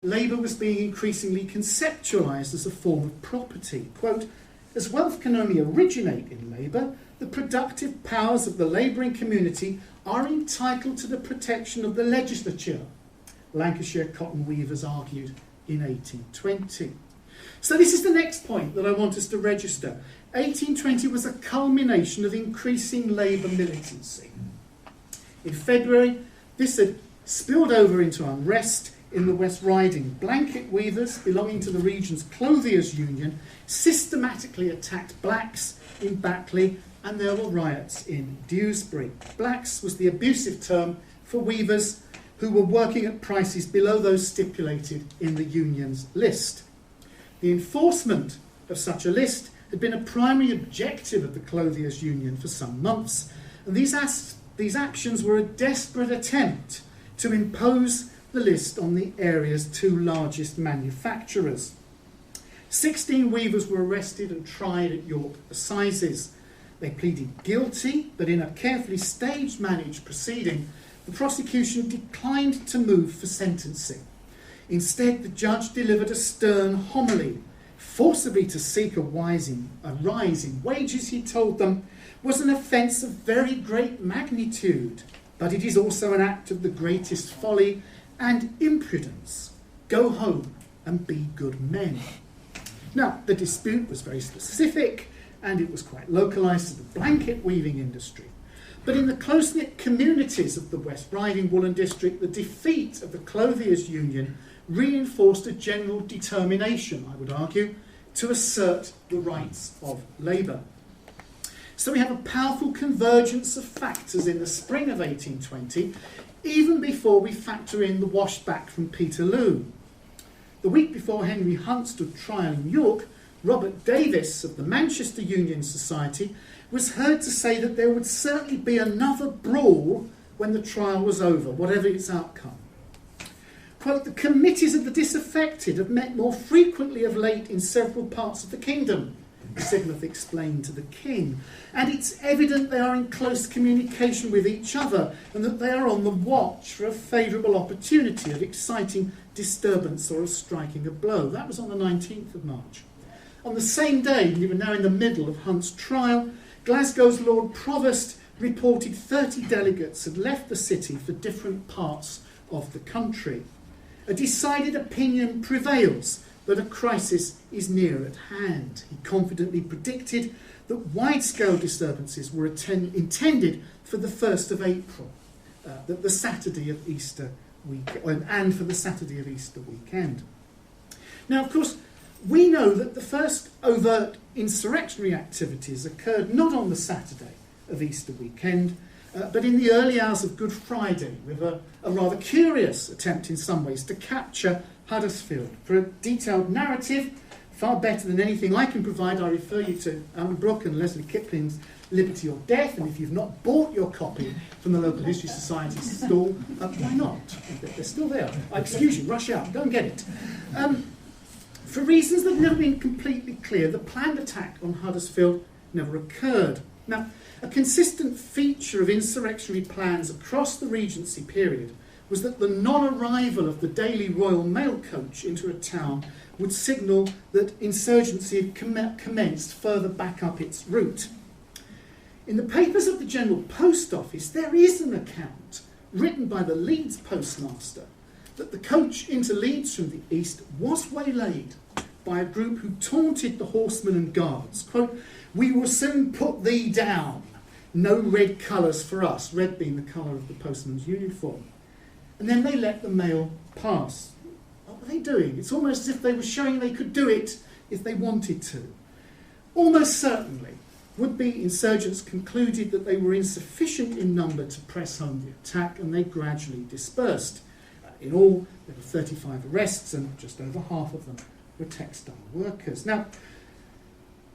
labour was being increasingly conceptualised as a form of property. Quote, as wealth can only originate in labour, the productive powers of the labouring community are entitled to the protection of the legislature, Lancashire cotton weavers argued in 1820. So this is the next point that I want us to register. 1820 was a culmination of increasing labour militancy. In February, this had spilled over into unrest in the West Riding. Blanket weavers belonging to the region's clothiers' union systematically attacked blacks in Batley, and there were riots in Dewsbury. Blacks was the abusive term for weavers who were working at prices below those stipulated in the union's list. The enforcement of such a list had been a primary objective of the clothiers' union for some months, and these actions were a desperate attempt to impose the list on the area's two largest manufacturers. 16 weavers were arrested and tried at York Assizes. They pleaded guilty, but in a carefully staged managed proceeding, the prosecution declined to move for sentencing. Instead, the judge delivered a stern homily. Forcibly to seek a rise in wages, he told them, was an offence of very great magnitude, but it is also an act of the greatest folly and impudence. Go home and be good men. Now, the dispute was very specific, and it was quite localised to the blanket weaving industry. But in the close-knit communities of the West Riding woolen district, the defeat of the clothiers' union reinforced a general determination, I would argue, to assert the rights of labour. So we have a powerful convergence of factors in the spring of 1820, even before we factor in the washback from Peterloo. The week before Henry Hunt stood trial in York, Robert Davis of the Manchester Union Society was heard to say that there would certainly be another brawl when the trial was over, whatever its outcome. Quote, the committees of the disaffected have met more frequently of late in several parts of the kingdom, Sidmouth explained to the king, and it's evident they are in close communication with each other and that they are on the watch for a favourable opportunity of exciting disturbance or of striking a blow. That was on the 19th of March. On the same day, we were now in the middle of Hunt's trial, Glasgow's Lord Provost reported 30 delegates had left the city for different parts of the country. A decided opinion prevails that a crisis is near at hand. He confidently predicted that wide-scale disturbances were intended for the 1st of April, the Saturday of Easter weekend, and for the Saturday of Easter weekend. Now, of course, we know that the first overt insurrectionary activities occurred not on the Saturday of Easter weekend, but in the early hours of Good Friday, with a rather curious attempt in some ways to capture Huddersfield. For a detailed narrative, far better than anything I can provide, I refer you to Alan Brooke and Leslie Kipling's Liberty or Death, and if you've not bought your copy from the local History Society's stall, why not? They're still there. Excuse you, rush out, go and get it. For reasons that have never been completely clear, the planned attack on Huddersfield never occurred. Now, a consistent feature of insurrectionary plans across the Regency period was that the non-arrival of the daily Royal Mail coach into a town would signal that insurgency had commenced further back up its route. In the papers of the General Post Office, there is an account written by the Leeds postmaster that the coach into Leeds from the east was waylaid by a group who taunted the horsemen and guards. Quote, "We will soon put thee down. No red colours for us," red being the colour of the postman's uniform. And then they let the mail pass. What were they doing? It's almost as if they were showing they could do it if they wanted to. Almost certainly, would-be insurgents concluded that they were insufficient in number to press home the attack, and they gradually dispersed. In all, there were 35 arrests, and just over half of them were textile workers. Now,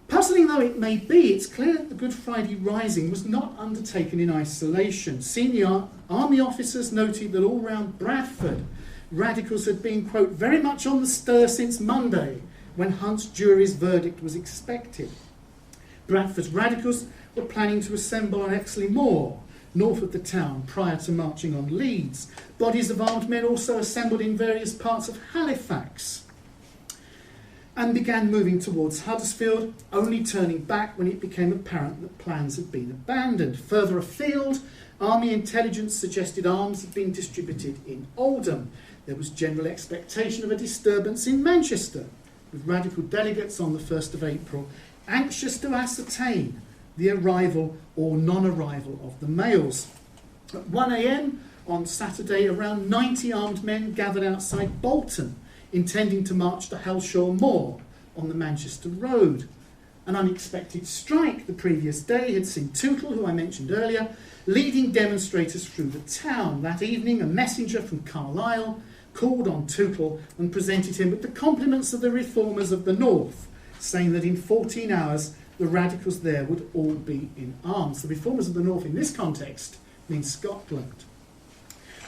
puzzling though it may be, it's clear that the Good Friday Rising was not undertaken in isolation. Senior army officers noted that all round Bradford, radicals had been, quote, very much on the stir since Monday, when Hunt's jury's verdict was expected. Bradford's radicals were planning to assemble on Exley Moor, north of the town prior to marching on Leeds. Bodies of armed men also assembled in various parts of Halifax and began moving towards Huddersfield, only turning back when it became apparent that plans had been abandoned. Further afield, Army intelligence suggested arms had been distributed in Oldham. There was general expectation of a disturbance in Manchester, with radical delegates on the 1st of April anxious to ascertain the arrival or non-arrival of the males. At 1 a.m. on Saturday, around 90 armed men gathered outside Bolton, intending to march to Halshaw Moor on the Manchester Road. An unexpected strike the previous day had seen Tootle, who I mentioned earlier, leading demonstrators through the town. That evening, a messenger from Carlisle called on Tootle and presented him with the compliments of the reformers of the North, saying that in 14 hours the radicals there would all be in arms. The reformers of the North in this context means Scotland.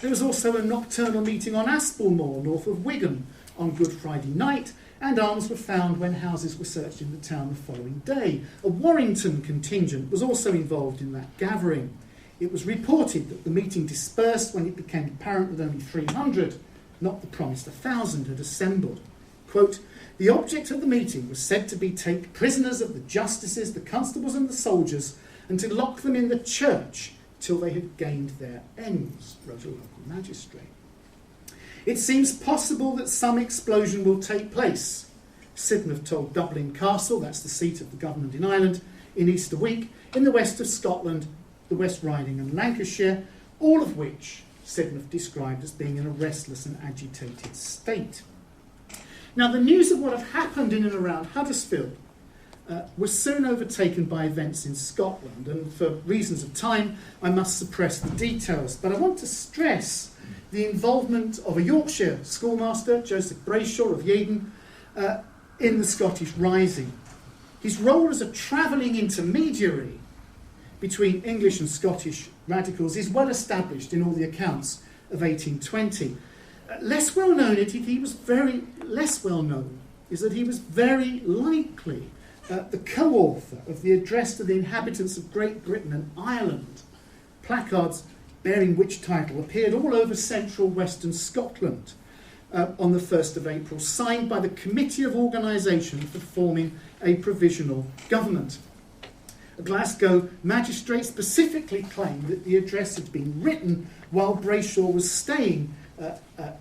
There was also a nocturnal meeting on Aspel Moor, north of Wigan, on Good Friday night, and arms were found when houses were searched in the town the following day. A Warrington contingent was also involved in that gathering. It was reported that the meeting dispersed when it became apparent that only 300, not the promised 1,000, had assembled. Quote, "The object of the meeting was said to be take prisoners of the justices, the constables and the soldiers, and to lock them in the church till they had gained their ends," wrote a local magistrate. "It seems possible that some explosion will take place," Sidmouth told Dublin Castle, that's the seat of the government in Ireland, in Easter week, in the west of Scotland, the West Riding and Lancashire, all of which Sidmouth described as being in a restless and agitated state. Now, the news of what had happened in and around Huddersfield was soon overtaken by events in Scotland, and for reasons of time, I must suppress the details. But I want to stress the involvement of a Yorkshire schoolmaster, Joseph Brayshaw of Yeadon, in the Scottish Rising. His role as a travelling intermediary between English and Scottish radicals is well established in all the accounts of 1820. Less well known is that he was very likely the co-author of the address to the inhabitants of Great Britain and Ireland. Placards bearing which title appeared all over central western Scotland on the 1st of April, signed by the Committee of Organisation for forming a provisional government. A Glasgow magistrate specifically claimed that the address had been written while Brayshaw was staying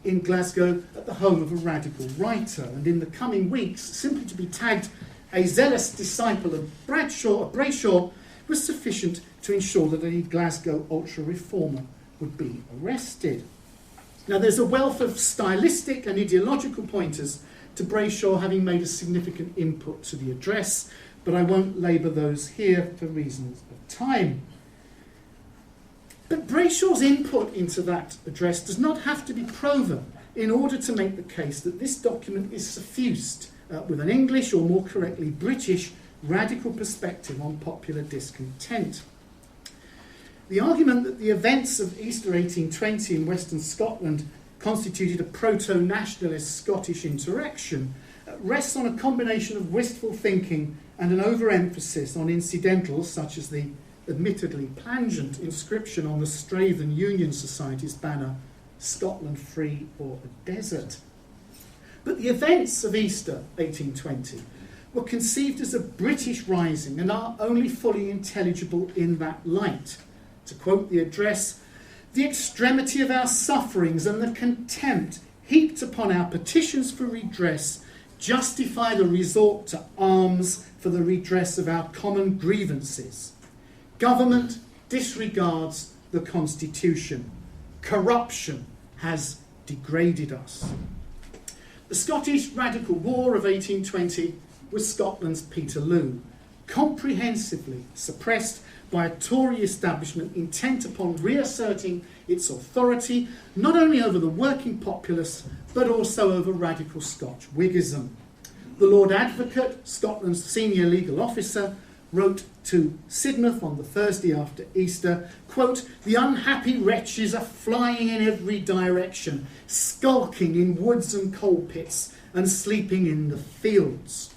in Glasgow at the home of a radical writer, and in the coming weeks, simply to be tagged a zealous disciple of Brayshaw was sufficient to ensure that a Glasgow ultra-reformer would be arrested. Now, there's a wealth of stylistic and ideological pointers to Brayshaw having made a significant input to the address, but I won't labour those here for reasons of time. But Brayshaw's input into that address does not have to be proven in order to make the case that this document is suffused with an English, or more correctly British, radical perspective on popular discontent. The argument that the events of Easter 1820 in Western Scotland constituted a proto-nationalist Scottish insurrection rests on a combination of wistful thinking and an overemphasis on incidentals such as the admittedly plangent inscription on the Strathern Union Society's banner, "Scotland free or a desert." But the events of Easter 1820 were conceived as a British rising and are only fully intelligible in that light. To quote the address, "The extremity of our sufferings and the contempt heaped upon our petitions for redress justify the resort to arms for the redress of our common grievances. Government disregards the Constitution. Corruption has degraded us." The Scottish Radical War of 1820 was Scotland's Peterloo, comprehensively suppressed by a Tory establishment intent upon reasserting its authority not only over the working populace but also over radical Scotch Whiggism. The Lord Advocate, Scotland's senior legal officer, wrote to Sidmouth on the Thursday after Easter, quote, "The unhappy wretches are flying in every direction, skulking in woods and coal pits and sleeping in the fields."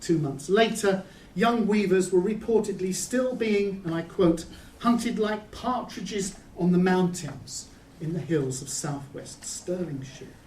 2 months later, young weavers were reportedly still being, and I quote, hunted like partridges on the mountains in the hills of southwest Stirlingshire.